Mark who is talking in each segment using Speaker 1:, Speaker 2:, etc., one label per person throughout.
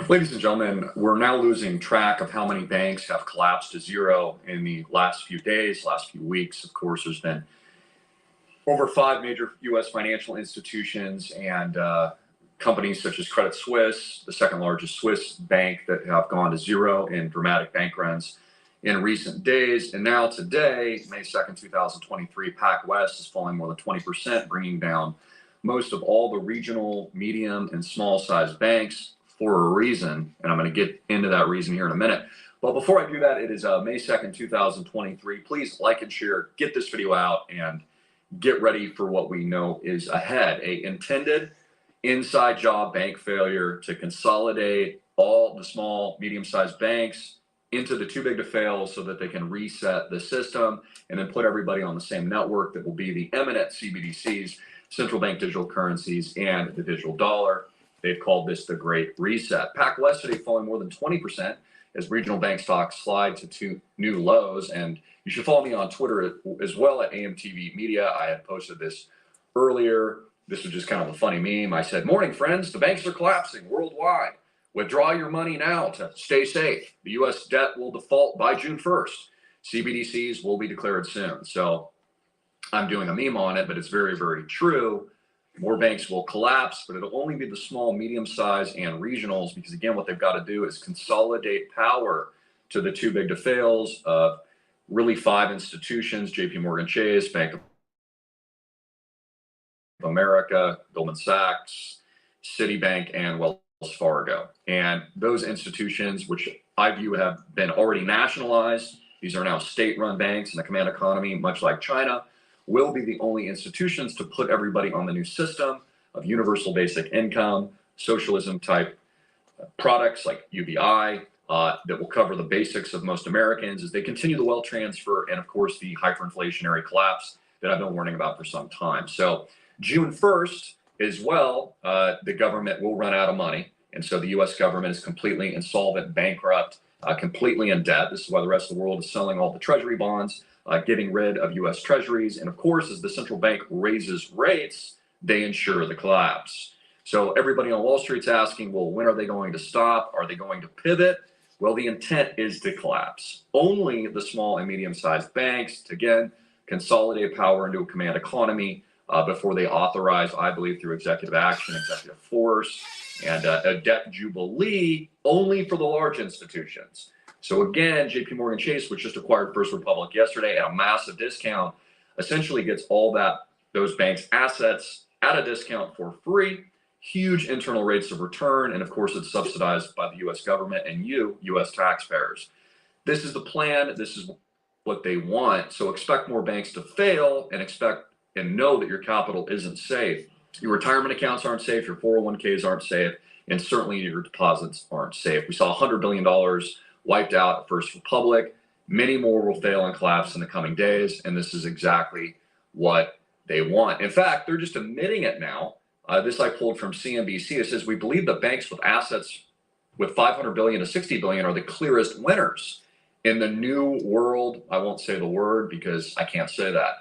Speaker 1: Ladies and gentlemen, we're now losing track of how many banks have collapsed to zero in the last few days, last few weeks. Of course, there's been over 5 major U.S. financial institutions and companies such as Credit Suisse, the second largest Swiss bank, that have gone to zero in dramatic bank runs in recent days. And now today, May 2nd, 2023, PacWest is falling more than 20%, bringing down most of all the regional, medium, and small sized banks for a reason. And I'm going to get into that reason here in a minute. But before I do that, it is May 2nd, 2023. Please like and share, get this video out, and get ready for what we know is ahead. A intended inside job bank failure to consolidate all the small, medium-sized banks into the too big to fail so that they can reset the system and then put everybody on the same network that will be the eminent CBDCs, central bank digital currencies, and the digital dollar. They've called this the Great Reset. PacWest today falling more than 20% as regional bank stocks slide to two new lows. And you should follow me on Twitter as well at AMTV Media. I had posted this earlier. This was just kind of a funny meme. I said, "Morning, friends. The banks are collapsing worldwide. Withdraw your money now to stay safe. The U.S. debt will default by June 1st. CBDCs will be declared soon." So I'm doing a meme on it, but it's very, very true. More banks will collapse, but it'll only be the small, medium size, and regionals, because again, what they've got to do is consolidate power to the too big to fails of really 5 institutions: JP Chase, Bank of America, Goldman Sachs, Citibank, and Wells Fargo. And those institutions, which I view have been already nationalized, these are now state-run banks in a command economy, much like China, will be the only institutions to put everybody on the new system of universal basic income, socialism type products like UBI that will cover the basics of most Americans as they continue the wealth transfer and, of course, the hyperinflationary collapse that I've been warning about for some time. So June 1st as well, the government will run out of money. And so the U.S. government is completely insolvent, bankrupt, completely in debt. This is why the rest of the world is selling all the treasury bonds, getting rid of U.S. treasuries. And of course, as the central bank raises rates, they ensure the collapse. So everybody on Wall Street's asking, well, when are they going to stop? Are they going to pivot? Well, the intent is to collapse. Only the small and medium-sized banks to, again, consolidate power into a command economy before they authorize, I believe, through executive action, executive force, and a debt jubilee only for the large institutions. So again, JP Chase, which just acquired First Republic yesterday at a massive discount, essentially gets all those banks' assets at a discount for free, huge internal rates of return, and of course it's subsidized by the U.S. government and you, U.S. taxpayers. This is the plan. This is what they want. So expect more banks to fail, and expect and know that your capital isn't safe. Your retirement accounts aren't safe, your 401ks aren't safe, and certainly your deposits aren't safe. We saw $100 billion wiped out at First Republic. Many more will fail and collapse in the coming days, and this is exactly what they want. In fact, they're just admitting it now. This I pulled from CNBC. It says, "We believe that banks with assets with $500 billion to $60 billion are the clearest winners in the new world." I won't say the word because I can't say that.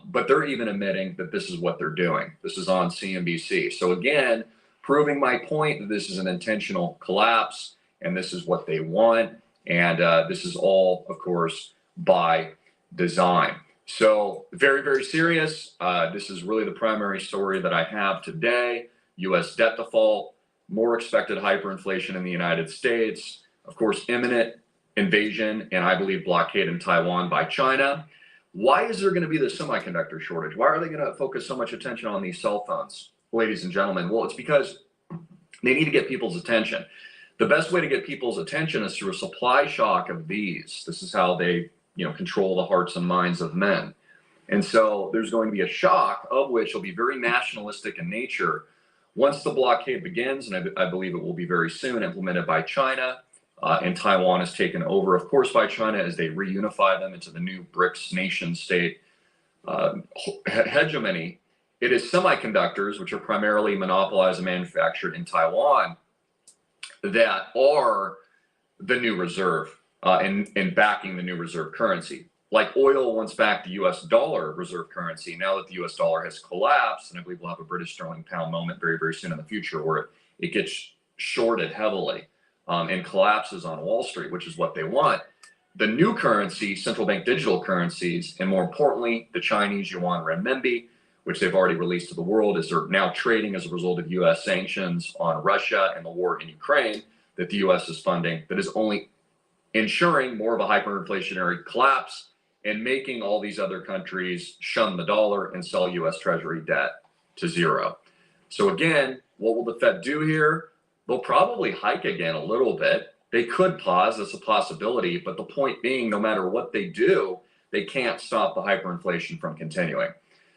Speaker 1: But they're even admitting that this is what they're doing. This is on CNBC. So again, proving my point that this is an intentional collapse, and this is what they want. And this is all, of course, by design. So very, very serious. This is really the primary story that I have today. U.S. debt default, more expected hyperinflation in the United States, of course, imminent invasion and I believe blockade in Taiwan by China. Why is there going to be this semiconductor shortage? Why are they going to focus so much attention on these cell phones, ladies and gentlemen? Well, it's because they need to get people's attention. The best way to get people's attention is through a supply shock of these. This is how they, control the hearts and minds of men. And so there's going to be a shock, of which will be very nationalistic in nature. Once the blockade begins, and I believe it will be very soon, implemented by China, and Taiwan is taken over, of course, by China as they reunify them into the new BRICS nation state hegemony. It is semiconductors, which are primarily monopolized and manufactured in Taiwan, that are the new reserve and backing the new reserve currency. Like oil once backed the US dollar reserve currency, now that the US dollar has collapsed, and I believe we'll have a British sterling pound moment very, very soon in the future where it gets shorted heavily and collapses on Wall Street, which is what they want. The new currency, central bank digital currencies, and more importantly, the Chinese yuan renminbi, which they've already released to the world, as they're now trading as a result of U.S. sanctions on Russia and the war in Ukraine that the U.S. is funding, that is only ensuring more of a hyperinflationary collapse and making all these other countries shun the dollar and sell U.S. Treasury debt to zero. So again, what will the Fed do here? They'll probably hike again a little bit. They could pause, that's a possibility, but the point being, no matter what they do, they can't stop the hyperinflation from continuing.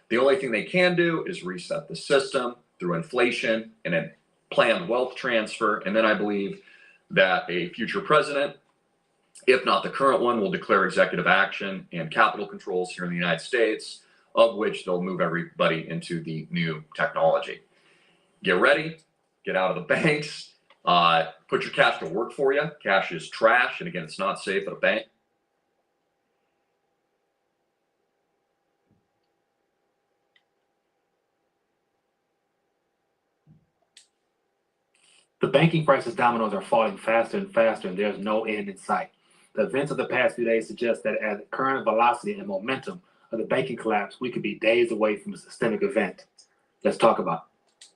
Speaker 1: The only thing they can do is reset the system through inflation and a planned wealth transfer. And then I believe that a future president, if not the current one, will declare executive action and capital controls here in the United States, of which they'll move everybody into the new technology. Get ready, get out of the banks, put your cash to work for you. Cash is trash, and again, it's not safe at a bank.
Speaker 2: The banking crisis dominoes are falling faster and faster, and there's no end in sight. The events of the past few days suggest that at the current velocity and momentum of the banking collapse, we could be days away from a systemic event. Let's talk about it.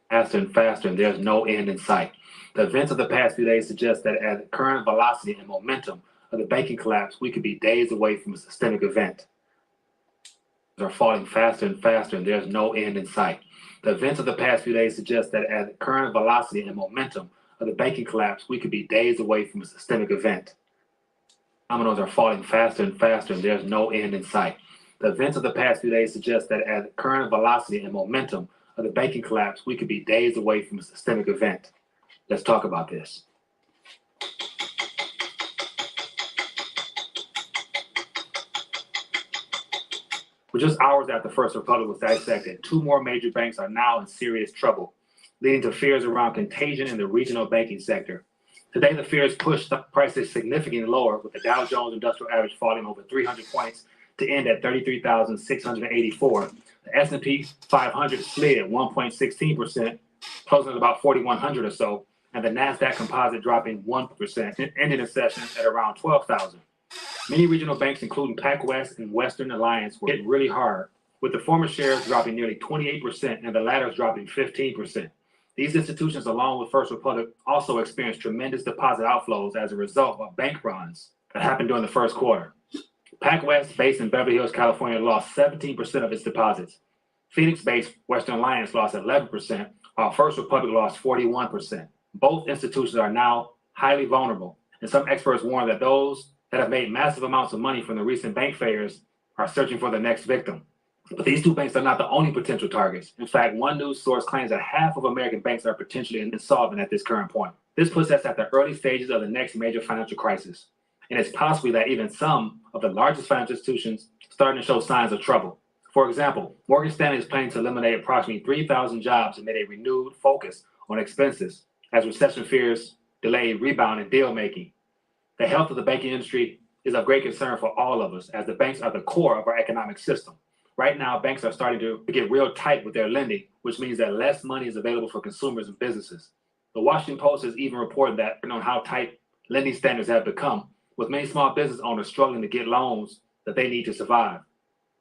Speaker 2: Faster and faster, and there's no end in sight. The events of the past few days suggest that at the current velocity and momentum of the banking collapse, we could be days away from a systemic event. Are falling faster and faster, and there's no end in sight. The events of the past few days suggest that at the current velocity and momentum of the banking collapse, we could be days away from a systemic event. Dominoes are falling faster and faster, and there's no end in sight. The events of the past few days suggest that at the current velocity and momentum of the banking collapse, we could be days away from a systemic event. Let's talk about this. With just hours after First Republic was dissected, two more major banks are now in serious trouble, leading to fears around contagion in the regional banking sector. Today, the fears pushed prices significantly lower, with the Dow Jones Industrial Average falling over 300 points to end at 33,684. The S&P 500 slid at 1.16%, closing at about 4,100 or so, and the NASDAQ Composite dropping 1%, ending the session at around 12,000. Many regional banks, including PacWest and Western Alliance, were hit really hard, with the former shares dropping nearly 28% and the latter dropping 15%. These institutions, along with First Republic, also experienced tremendous deposit outflows as a result of bank runs that happened during the first quarter. PacWest, based in Beverly Hills, California, lost 17% of its deposits. Phoenix-based Western Alliance lost 11%, while First Republic lost 41%. Both institutions are now highly vulnerable, and some experts warn that those that have made massive amounts of money from the recent bank failures are searching for the next victim. But these two banks are not the only potential targets. In fact, one news source claims that half of American banks are potentially insolvent at this current point. This puts us at the early stages of the next major financial crisis. And it's possible that even some of the largest financial institutions are starting to show signs of trouble. For example, Morgan Stanley is planning to eliminate approximately 3,000 jobs amid a renewed focus on expenses as recession fears delay rebound in deal making. The health of the banking industry is of great concern for all of us, as the banks are the core of our economic system. Right now, banks are starting to get real tight with their lending, which means that less money is available for consumers and businesses. The Washington Post has even reported that on how tight lending standards have become, with many small business owners struggling to get loans that they need to survive.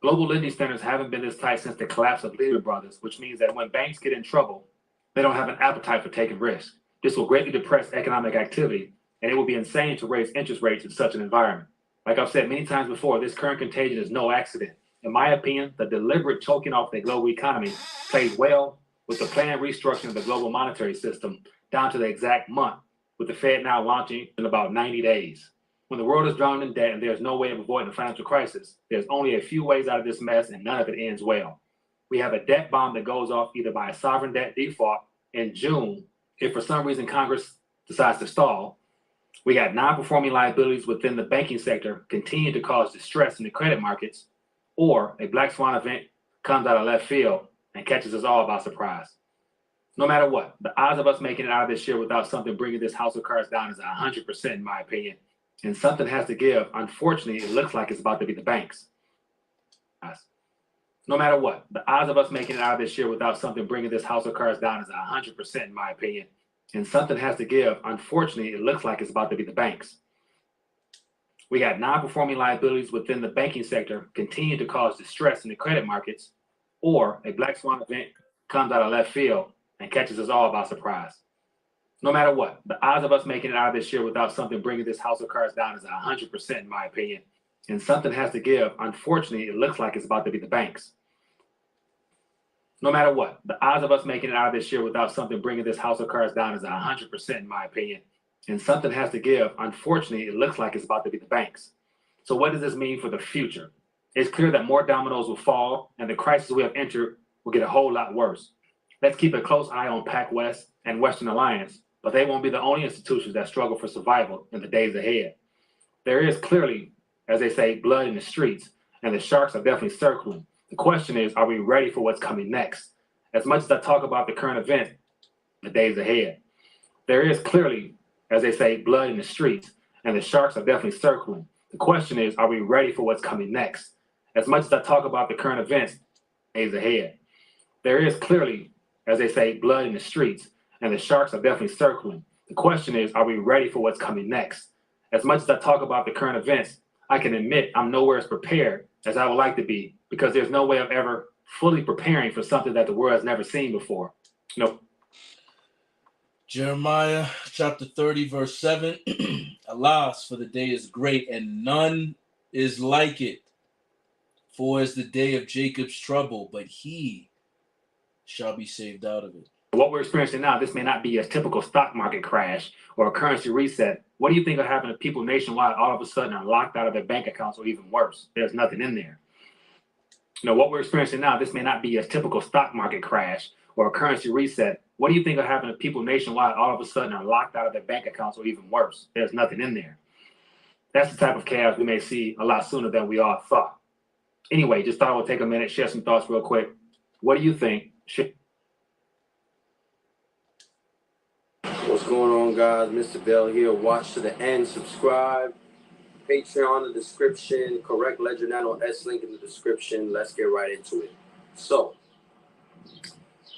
Speaker 2: Global lending standards haven't been this tight since the collapse of Lehman Brothers, which means that when banks get in trouble, they don't have an appetite for taking risks. This will greatly depress economic activity, and it would be insane to raise interest rates in such an environment. Like I've said many times before, this current contagion is no accident. In my opinion, the deliberate choking off the global economy plays well with the planned restructuring of the global monetary system down to the exact month, with the Fed now launching in about 90 days. When the world is drowning in debt and there's no way of avoiding a financial crisis, there's only a few ways out of this mess, and none of it ends well. We have a debt bomb that goes off either by a sovereign debt default in June, if for some reason Congress decides to stall. We got non-performing liabilities within the banking sector continue to cause distress in the credit markets, or a black swan event comes out of left field and catches us all by surprise. No matter what, the odds of us making it out of this year without something bringing this house of cards down is 100% in my opinion. And something has to give. Unfortunately, it looks like it's about to be the banks. No matter what, the odds of us making it out of this year without something bringing this house of cards down is 100% in my opinion. and something has to give. Unfortunately, it looks like it's about to be the banks. We got non-performing liabilities within the banking sector continue to cause distress in the credit markets, or a black swan event comes out of left field and catches us all by surprise. No matter what, the odds of us making it out of this year without something bringing this house of cards down is 100% in my opinion. And something has to give. Unfortunately, it looks like it's about to be the banks. No matter what, the odds of us making it out of this year without something bringing this house of cards down is 100% in my opinion. And something has to give. Unfortunately, it looks like it's about to be the banks. So what does this mean for the future? It's clear that more dominoes will fall and the crisis we have entered will get a whole lot worse. Let's keep a close eye on PacWest and Western Alliance, but they won't be the only institutions that struggle for survival in the days ahead. There is clearly, as they say, blood in the streets, and the sharks are definitely circling. The question is, are we ready for what's coming next? As much as I talk about the current event, the days ahead, there is clearly, as they say, blood in the streets, and the sharks are definitely circling. The question is, are we ready for what's coming next? As much as I talk about the current events, days ahead, there is clearly, as they say, blood in the streets, and the sharks are definitely circling. The question is, are we ready for what's coming next? As much as I talk about the current events, I can admit I'm nowhere as prepared as I would like to be, because there's no way of ever fully preparing for something that the world has never seen before. No.
Speaker 3: Jeremiah chapter 30, verse 7. Alas, for the day is great, and none is like it. For is the day of Jacob's trouble, but he shall be saved out of it.
Speaker 2: What we're experiencing now, this may not be a typical stock market crash or a currency reset. What do you think will happen if people nationwide all of a sudden are locked out of their bank accounts, or even worse, there's nothing in there? What we're experiencing now, this may not be a typical stock market crash or a currency reset. What do you think will happen if people nationwide all of a sudden are locked out of their bank accounts, or even worse, there's nothing in there? That's the type of chaos we may see a lot sooner than we all thought. Anyway, just thought I would take a minute, share some thoughts real quick. What do you think should...
Speaker 4: What's going on, guys? Mr. Bell here. Watch to the end. Subscribe. Patreon in the description. Correct Ledger Nano S link in the description. Let's get right into it. So,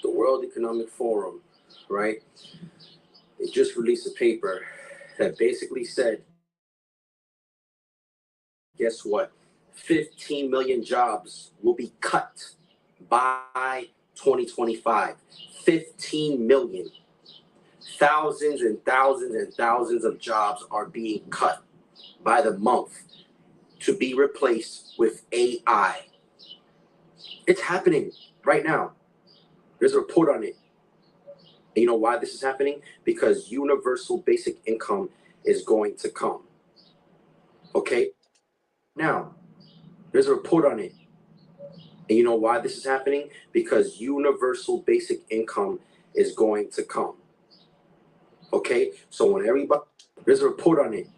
Speaker 4: the World Economic Forum, right? They just released a paper that basically said, guess what? 15 million jobs will be cut by 2025. 15 million. Thousands and thousands and thousands of jobs are being cut by the month to be replaced with AI. It's happening right now. There's a report on it. And you know why this is happening? Because universal basic income is going to come. Okay? Now, there's a report on it. And you know why this is happening? Because universal basic income is going to come. Okay, so when everybody, there's a report on it.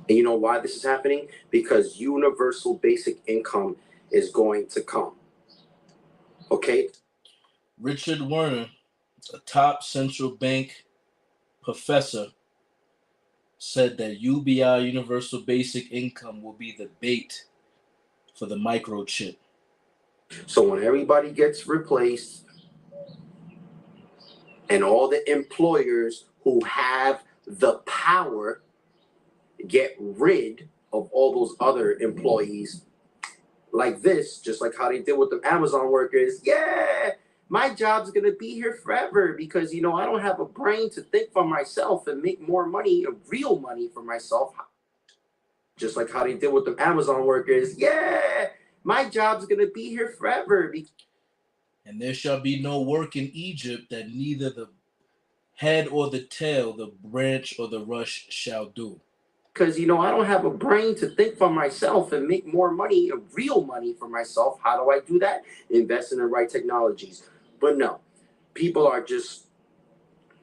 Speaker 4: And you know why this is happening? Because universal basic income is going to come. Okay?
Speaker 3: Richard Werner, a top central bank professor, said that UBI, universal basic income, will be the bait for the microchip.
Speaker 4: So when everybody gets replaced, and all the employers who have the power get rid of all those other employees like this, just like how they did with the Amazon workers. Yeah, my job's gonna be here forever because, I don't have a brain to think for myself and make more money, real money for myself. Just like how they did with the Amazon workers. Yeah, my job's gonna be here forever.
Speaker 3: And there shall be no work in Egypt that neither the head or the tail, the branch or the rush shall do.
Speaker 4: Because, I don't have a brain to think for myself and make more money, real money for myself. How do I do that? Invest in the right technologies. But no, people are just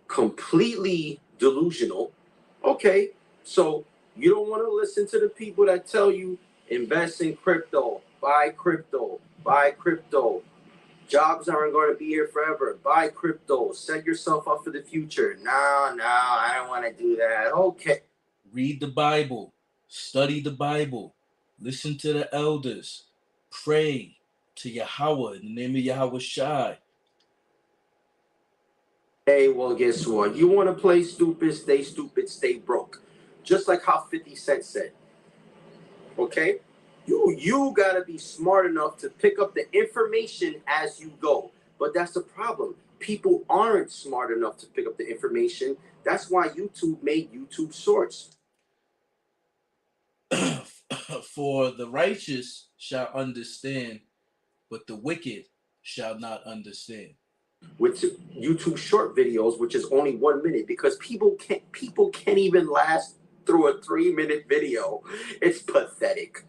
Speaker 4: completely delusional. Okay, so you don't want to listen to the people that tell you invest in crypto, buy crypto, buy crypto. Jobs aren't going to be here forever. Buy crypto. Set yourself up for the future. No, I don't want to do that. Okay.
Speaker 3: Read the Bible. Study the Bible. Listen to the elders. Pray to Yahweh in the name of Yahweh Shai.
Speaker 4: Hey, well, guess what? You want to play stupid, stay broke. Just like how 50 Cent said. Okay? You gotta be smart enough to pick up the information as you go. But that's the problem. People aren't smart enough to pick up the information. That's why YouTube made YouTube Shorts.
Speaker 3: For the righteous shall understand, but the wicked shall not understand.
Speaker 4: With YouTube short videos, which is only 1 minute, because people can't even last through a 3 minute video. It's pathetic.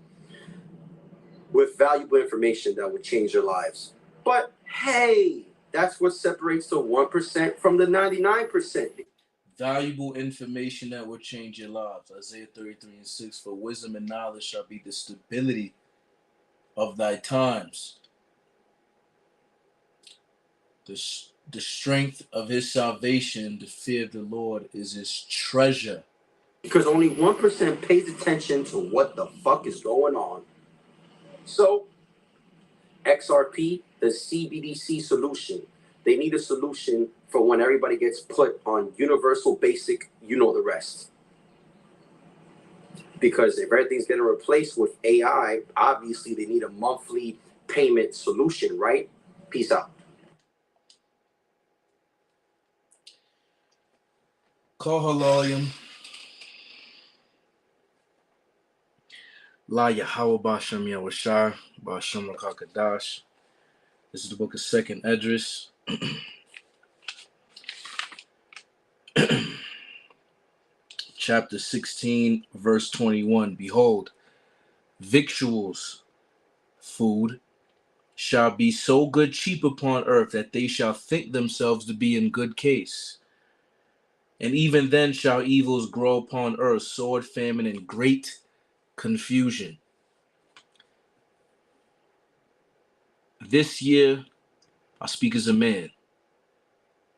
Speaker 4: With valuable information that would change your lives. But hey, that's what separates the 1% from the 99%.
Speaker 3: Valuable information that will change your lives. Isaiah 33:6. For wisdom and knowledge shall be the stability of thy times. The strength of his salvation, the fear of the Lord is his treasure.
Speaker 4: Because only 1% pays attention to what the fuck is going on. So, XRP, the CBDC solution. They need a solution for when everybody gets put on universal basic, you know the rest. Because if everything's getting replaced with AI, obviously they need a monthly payment solution, right? Peace out.
Speaker 3: Call Haloyim. La Yahweh Bashem Yahweh Bashem Rakakadash. This is the book of 2nd Esdras. Chapter 16, verse 21. Behold, victuals, food, shall be so good cheap upon earth that they shall think themselves to be in good case. And even then shall evils grow upon earth, sword, famine, and great confusion. This year, I speak as a man.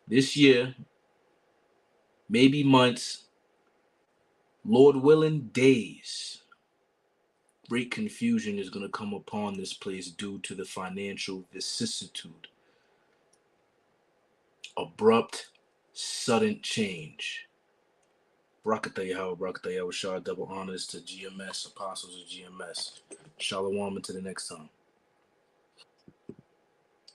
Speaker 3: This year, maybe months, Lord willing, days, great confusion is going to come upon this place due to the financial vicissitude. Abrupt, sudden change. Barakatah Yahweh, Barakatah Yahweh Shah, double honors to GMS, apostles of GMS. Shalom until the next time.